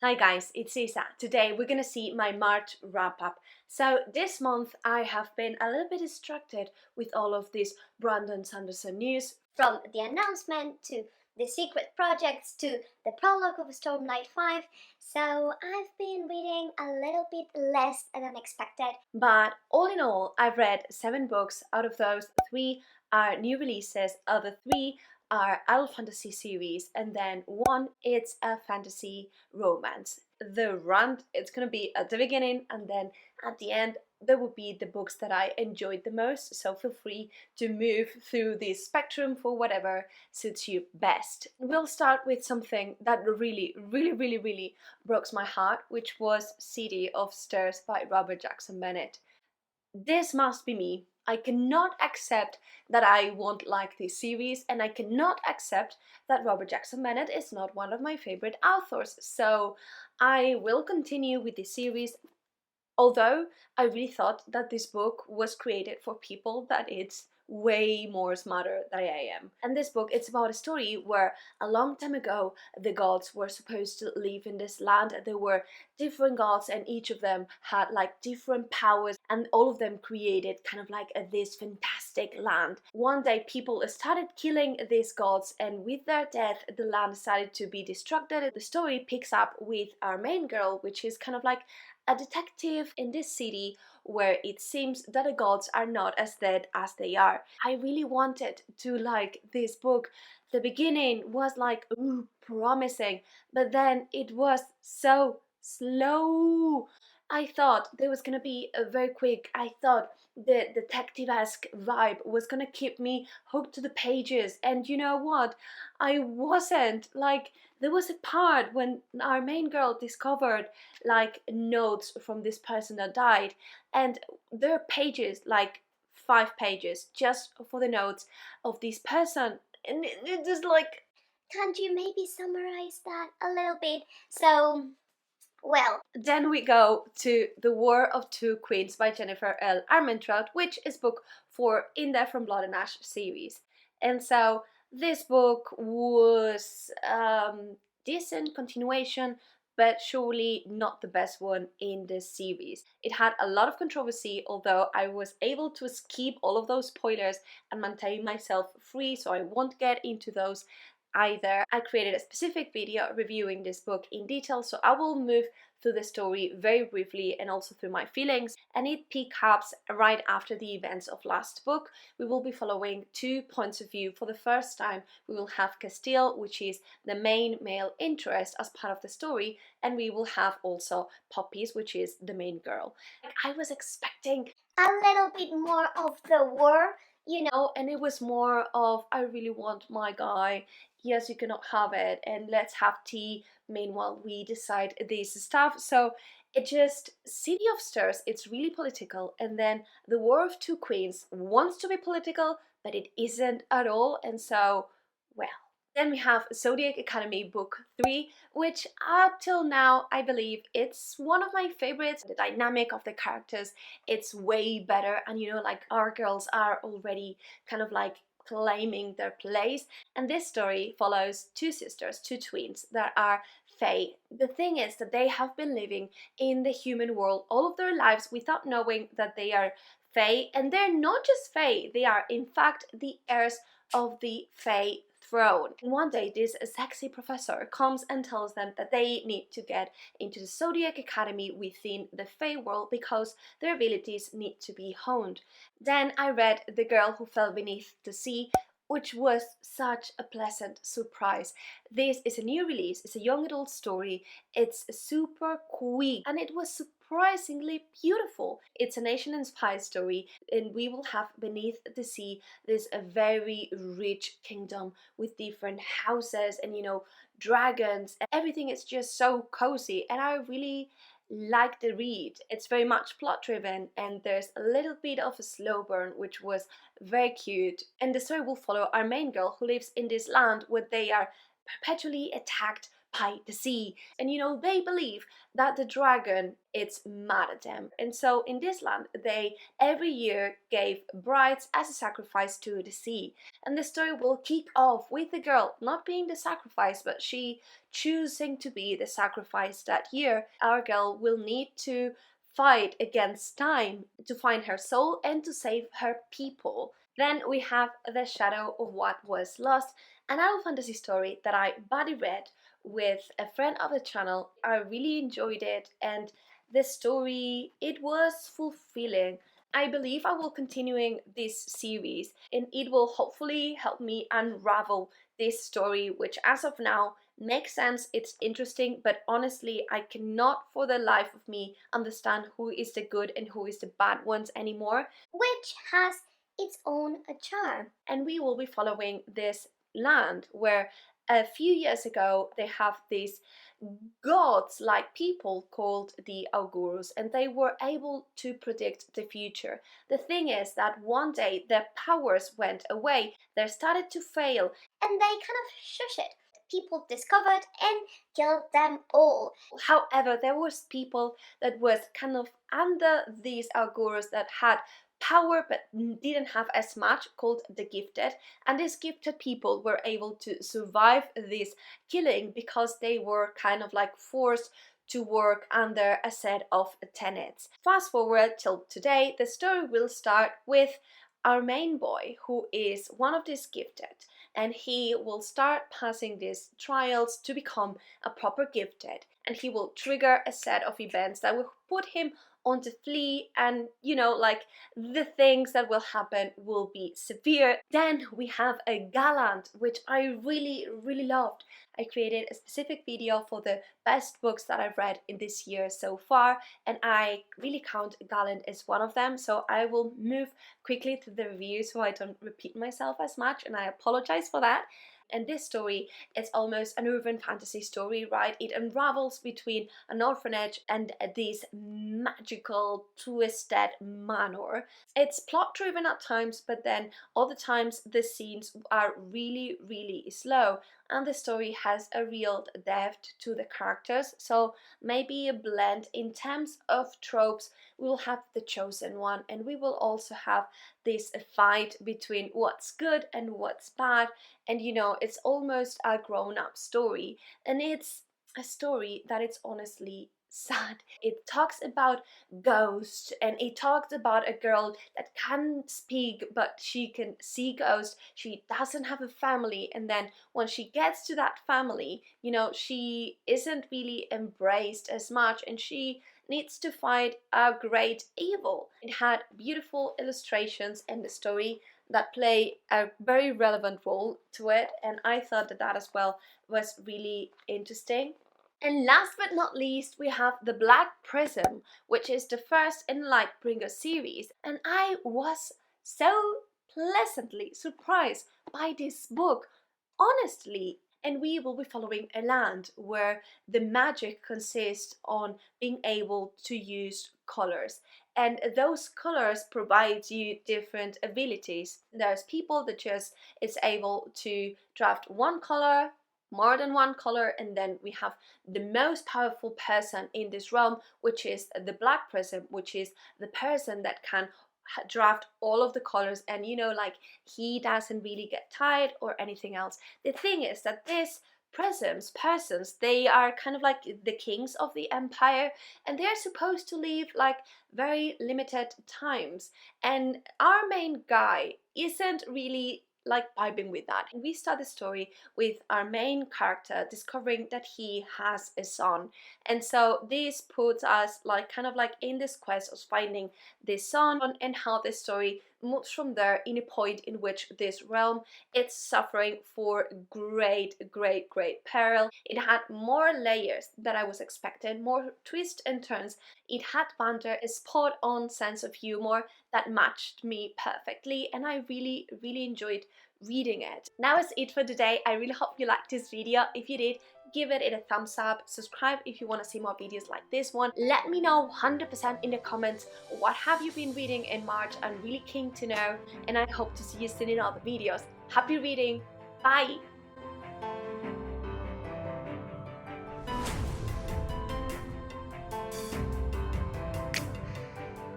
Hi guys, it's Isa. Today we're gonna see my March wrap up. So this month I have been a little bit distracted with all of this Brandon Sanderson news. From the announcement to the secret projects to the prologue of Stormlight 5, so I've been reading a little bit less than expected. But all in all, I've read 7 books. Out of those, 3 are new releases, other 3 are adult fantasy series, and then 1 it's a fantasy romance. The rant it's gonna be at the beginning, and then at the end there will be the books that I enjoyed the most. So feel free to move through this spectrum for whatever suits you best. We'll start with something that really broke my heart, which was City of Stars by Robert Jackson Bennett. This must be me. I cannot accept that I won't like this series, and I cannot accept that Robert Jackson Bennett is not one of my favorite authors. So I will continue with this series, although I really thought that this book was created for people that it's way more smarter than I am. And this book, it's about a story where a long time ago the gods were supposed to live in this land. There were different gods and each of them had like different powers, and all of them created kind of like this fantastic land. One day people started killing these gods, and with their death the land started to be destructed. The story picks up with our main girl, which is kind of like a detective in this city where it seems that the gods are not as dead as they are. I really wanted to like this book. The beginning was like, ooh, promising, but then it was so slow. I thought there was gonna be a very quick, I thought the detective-esque vibe was gonna keep me hooked to the pages, and you know what? I wasn't. Like, there was a part when our main girl discovered like notes from this person that died, and there are pages, like 5 pages just for the notes of this person, and it just like, Can't you maybe summarize that a little bit? Well, then we go to The War of Two Queens by Jennifer L. Armentrout, which is book 4 in the From Blood and Ash series. And so this book was decent continuation, but surely not the best one in this series. It had a lot of controversy, although I was able to skip all of those spoilers and maintain myself free, so I won't get into those either. I created a specific video reviewing this book in detail, so I will move through the story very briefly and also through my feelings, and it picks up right after the events of last book. We will be following 2 points of view. For the first time we will have Castile, which is the main male interest, as part of the story, and we will have also Poppies, which is the main girl. I was expecting a little bit more of the war. and it was more of, I really want my guy, yes you cannot have it, and let's have tea meanwhile we decide this stuff. So it just, City of Stars, it's really political, and then The War of Two Queens wants to be political but it isn't at all, and so, well. Then we have Zodiac Academy book 3, which up till now I believe it's one of my favorites. The dynamic of the characters, it's way better, and like our girls are already kind of like claiming their place. And this story follows 2 sisters, 2 twins that are Fae. The thing is that they have been living in the human world all of their lives without knowing that they are Fae, and they're not just Fae, they are in fact the heirs of the Fae throne. And one day this sexy professor comes and tells them that they need to get into the Zodiac Academy within the Fae world because their abilities need to be honed. Then I read The Girl Who Fell Beneath the Sea, which was such a pleasant surprise. This is a new release, it's a young adult story, it's super quick, and it was surprisingly beautiful. It's a nation-inspired story, and we will have beneath the sea this a very rich kingdom with different houses and dragons. Everything is just so cozy, and I really like the read. It's very much plot driven, and there's a little bit of a slow burn, which was very cute. And the story will follow our main girl who lives in this land where they are perpetually attacked by the sea. And they believe that the dragon is mad at them. And so in this land, they every year gave brides as a sacrifice to the sea. And the story will kick off with the girl not being the sacrifice, but she choosing to be the sacrifice that year. Our girl will need to fight against time to find her soul and to save her people. Then we have The Shadow of What Was Lost, an adult fantasy story that I buddy read with a friend of the channel. I really enjoyed it, and the story, it was fulfilling. I believe I will continuing this series, and it will hopefully help me unravel this story, which as of now makes sense, it's interesting, but honestly I cannot for the life of me understand who is the good and who is the bad ones anymore. Which has its own charm. And we will be following this land where a few years ago they have these gods like people called the augurs, and they were able to predict the future. The thing is that one day their powers went away, they started to fail, And they kind of shush it. People discovered and killed them all. however there was people that was kind of under these augurs that had power but didn't have as much, called the gifted. And these gifted people were able to survive this killing because they were kind of like forced to work under a set of tenets. Fast forward till today, the story will start with our main boy, who is one of these gifted, and he will start passing these trials to become a proper gifted, and he will trigger a set of events that will put him on the flee, and like the things that will happen will be severe. Then we have a Gallant, which I really loved. I created a specific video for the best books that I've read in this year so far, and I really count Gallant as one of them, so I will move quickly through the review so I don't repeat myself as much, and I apologize for that. And this story is almost an urban fantasy story, right? It unravels between an orphanage and this magical twisted manor. It's plot driven at times, but then other times the scenes are really slow, and the story has a real depth to the characters. So maybe a blend in terms of tropes. We'll have the chosen one, and we will also have this fight between what's good and what's bad. And it's almost a grown-up story, and it's a story that it's honestly sad. It talks about ghosts, and it talks about a girl that can speak but she can see ghosts. She doesn't have a family, and then when she gets to that family, she isn't really embraced as much, and she needs to fight a great evil. It had beautiful illustrations in the story that play a very relevant role to it, and I thought that as well was really interesting. And last but not least, we have the Black Prism, which is the first in Lightbringer series, and I was so pleasantly surprised by this book, honestly. And we will be following a land where the magic consists on being able to use colors, and those colors provide you different abilities. There's people that just is able to draft one color, more than one color, and then we have the most powerful person in this realm, which is the Black Prism, which is the person that can draft all of the colors, and like he doesn't really get tired or anything else. The thing is that these persons, they are kind of like the kings of the empire, and they're supposed to live like very limited times, and our main guy isn't really like vibing with that. And we start the story with our main character discovering that he has a son, and so this puts us like kind of like in this quest of finding this son, and how the story moves from there in a point in which this realm it's suffering for great peril. It had more layers than I was expecting, more twists and turns. It had banter, a spot on sense of humor that matched me perfectly, and I really enjoyed reading it. Now is it for today. I really hope you liked this video. If you did, give it a thumbs up, subscribe if you want to see more videos like this one. Let me know 100% in the comments what have you been reading in March. I'm really keen to know, and I hope to see you soon in other videos. Happy reading, bye!